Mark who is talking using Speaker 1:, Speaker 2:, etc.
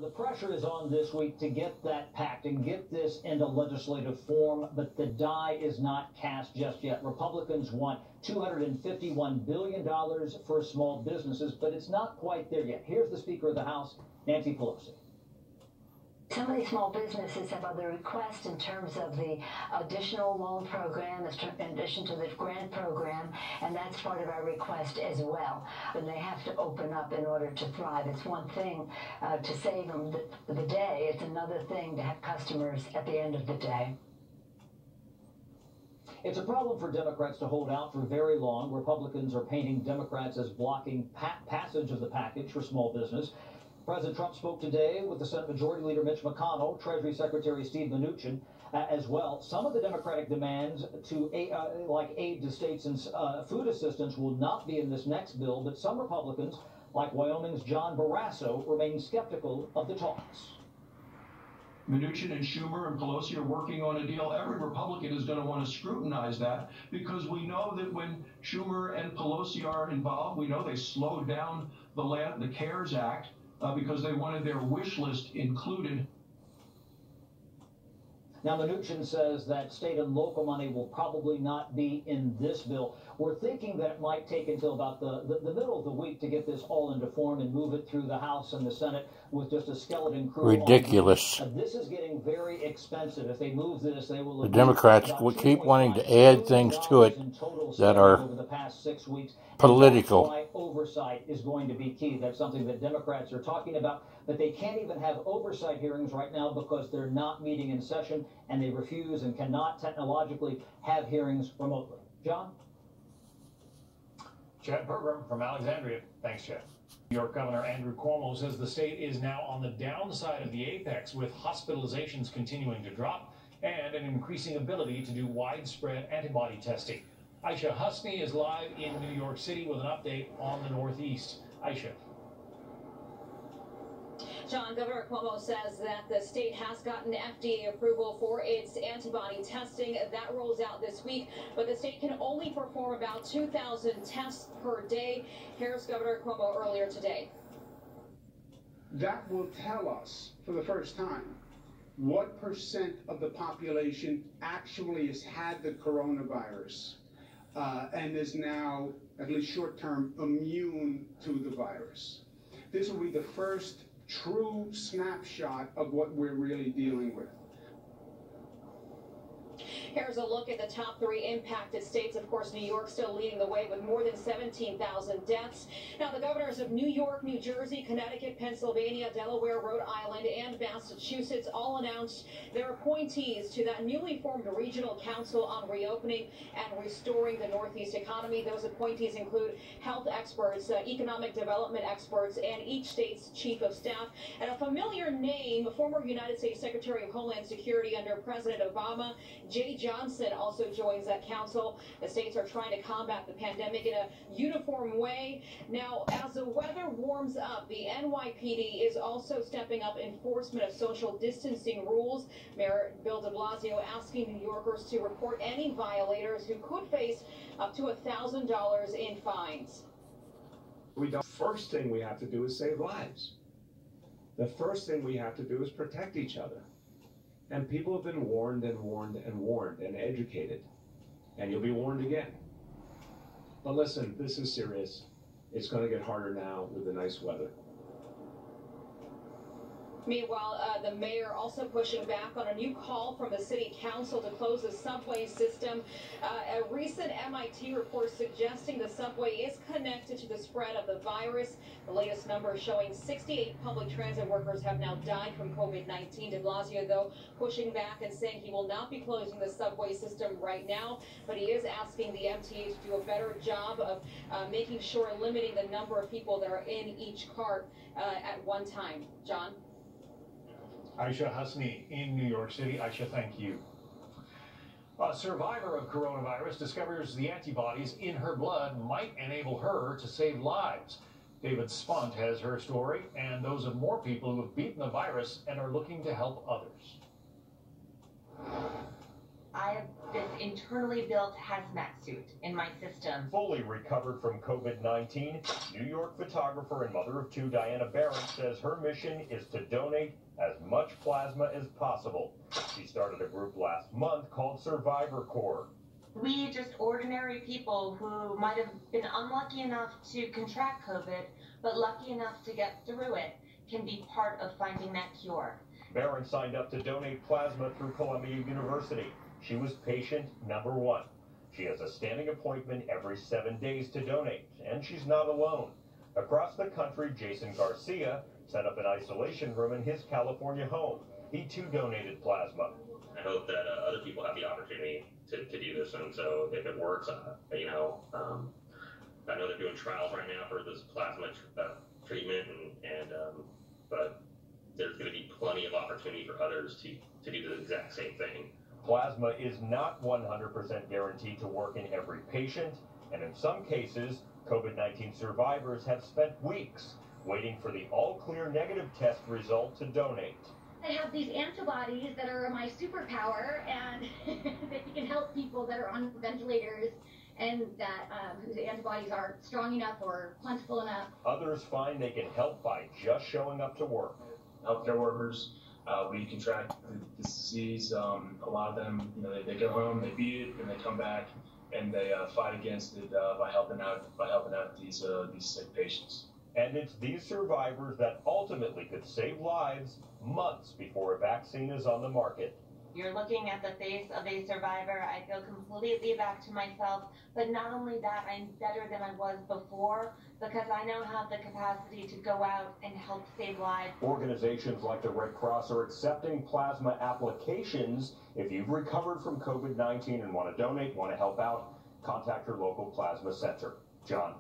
Speaker 1: The pressure is on this week to get that packed and get this into legislative form, but the die is not cast just yet. Republicans want $251 billion for small businesses, but it's not quite there yet. Here's the Speaker of the House, Nancy Pelosi.
Speaker 2: Some of these small businesses have other requests in terms of the additional loan program, in addition to the grant program, and that's part of our request as well. And they have to open up in order to thrive. It's one thing to save them the day. It's another thing to have customers at the end of the day.
Speaker 1: It's a problem for Democrats to hold out for very long. Republicans are painting Democrats as blocking passage of the package for small business. President Trump spoke today with the Senate Majority Leader Mitch McConnell, Treasury Secretary Steve Mnuchin as well. Some of the Democratic demands to like aid to states and food assistance will not be in this next bill, but some Republicans, like Wyoming's John Barrasso, remain skeptical of the talks.
Speaker 3: Mnuchin and Schumer and Pelosi are working on a deal. Every Republican is going to want to scrutinize that because we know that when Schumer and Pelosi are involved, we know they slowed down the CARES Act because they wanted their wish list included.
Speaker 1: Now, Mnuchin says that state and local money will probably not be in this bill. We're thinking that it might take until about the middle of the week to get this all into form and move it through the House and the Senate with just a skeleton crew.
Speaker 4: Ridiculous.
Speaker 1: This is getting very expensive. If they move this, they will.
Speaker 4: The Democrats will keep wanting to add things to it that are
Speaker 1: over the past 6 weeks.
Speaker 4: political.
Speaker 1: That's why oversight is going to be key. That's something that Democrats are talking about. But they can't even have oversight hearings right now because they're not meeting in session, and they refuse and cannot technologically have hearings remotely. John?
Speaker 5: Chad Program from Alexandria. Thanks, Chad. New York Governor Andrew Cuomo says the state is now on the downside of the apex, with hospitalizations continuing to drop and an increasing ability to do widespread antibody testing. Aisha Husney is live in New York City with an update on the Northeast. Aisha.
Speaker 6: John, Governor Cuomo says that the state has gotten FDA approval for its antibody testing. That rolls out this week, but the state can only perform about 2,000 tests per day. Here's Governor Cuomo earlier today.
Speaker 7: That will tell us for the first time what percent of the population actually has had the coronavirus and is now, at least short-term, immune to the virus. This will be the first true snapshot of what we're really dealing with.
Speaker 6: Here's a look at the top 3 impacted states. Of course, New York still leading the way with more than 17,000 deaths. Now, the governors of New York, New Jersey, Connecticut, Pennsylvania, Delaware, Rhode Island, and Massachusetts all announced their appointees to that newly formed regional council on reopening and restoring the Northeast economy. Those appointees include health experts, economic development experts, and each state's chief of staff. And a familiar name, former United States Secretary of Homeland Security under President Obama, Jay Johnson, also joins that council. The states are trying to combat the pandemic in a uniform way. Now, as the weather warms up, the NYPD is also stepping up enforcement of social distancing rules. Mayor Bill de Blasio asking New Yorkers to report any violators who could face up to $1,000 in fines.
Speaker 8: First thing we have to do is save lives. The first thing we have to do is protect each other. And people have been warned and warned and warned and educated. And you'll be warned again. But listen, this is serious. It's going to get harder now with the nice weather.
Speaker 6: Meanwhile, the mayor also pushing back on a new call from the city council to close the subway system. A recent MIT report suggesting the subway is connected to the spread of the virus. The latest numbers showing 68 public transit workers have now died from COVID-19. De Blasio, though, pushing back and saying he will not be closing the subway system right now, but he is asking the MTA to do a better job of making sure limiting the number of people that are in each cart at one time. John?
Speaker 5: Aisha Husney in New York City. Aisha, thank you. A survivor of coronavirus discovers the antibodies in her blood might enable her to save lives. David Spunt has her story and those of more people who have beaten the virus and are looking to help others.
Speaker 9: I have this internally built hazmat suit in my system.
Speaker 10: Fully recovered from COVID-19, New York photographer and mother of two Diana Barron says her mission is to donate as much plasma as possible. She started a group last month called Survivor Corps.
Speaker 9: We just ordinary people who might have been unlucky enough to contract COVID, but lucky enough to get through it, can be part of finding that cure.
Speaker 10: Barron signed up to donate plasma through Columbia University. She was patient number 1. She has a standing appointment every 7 days to donate, and she's not alone. Across the country, Jason Garcia set up an isolation room in his California home. He too donated plasma.
Speaker 11: I hope that other people have the opportunity to do this, and so if it works, I know they're doing trials right now for this plasma treatment, but there's going to be plenty of opportunity for others to do the exact same thing.
Speaker 10: Plasma is not 100% guaranteed to work in every patient, and in some cases, COVID-19 survivors have spent weeks waiting for the all-clear negative test result to donate.
Speaker 12: I have these antibodies that are my superpower, and that can help people that are on ventilators and that whose antibodies are strong enough or plentiful enough.
Speaker 10: Others find they can help by just showing up to work.
Speaker 13: Healthcare workers, we contract the disease. A lot of them, they go home, they beat it, and they come back and they fight against it by helping out these sick patients.
Speaker 10: And it's these survivors that ultimately could save lives months before a vaccine is on the market.
Speaker 9: You're looking at the face of a survivor. I feel completely back to myself, but not only that, I'm better than I was before because I now have the capacity to go out and help save lives.
Speaker 10: Organizations like the Red Cross are accepting plasma applications. If you've recovered from COVID-19 and want to donate, want to help out, contact your local plasma center. John.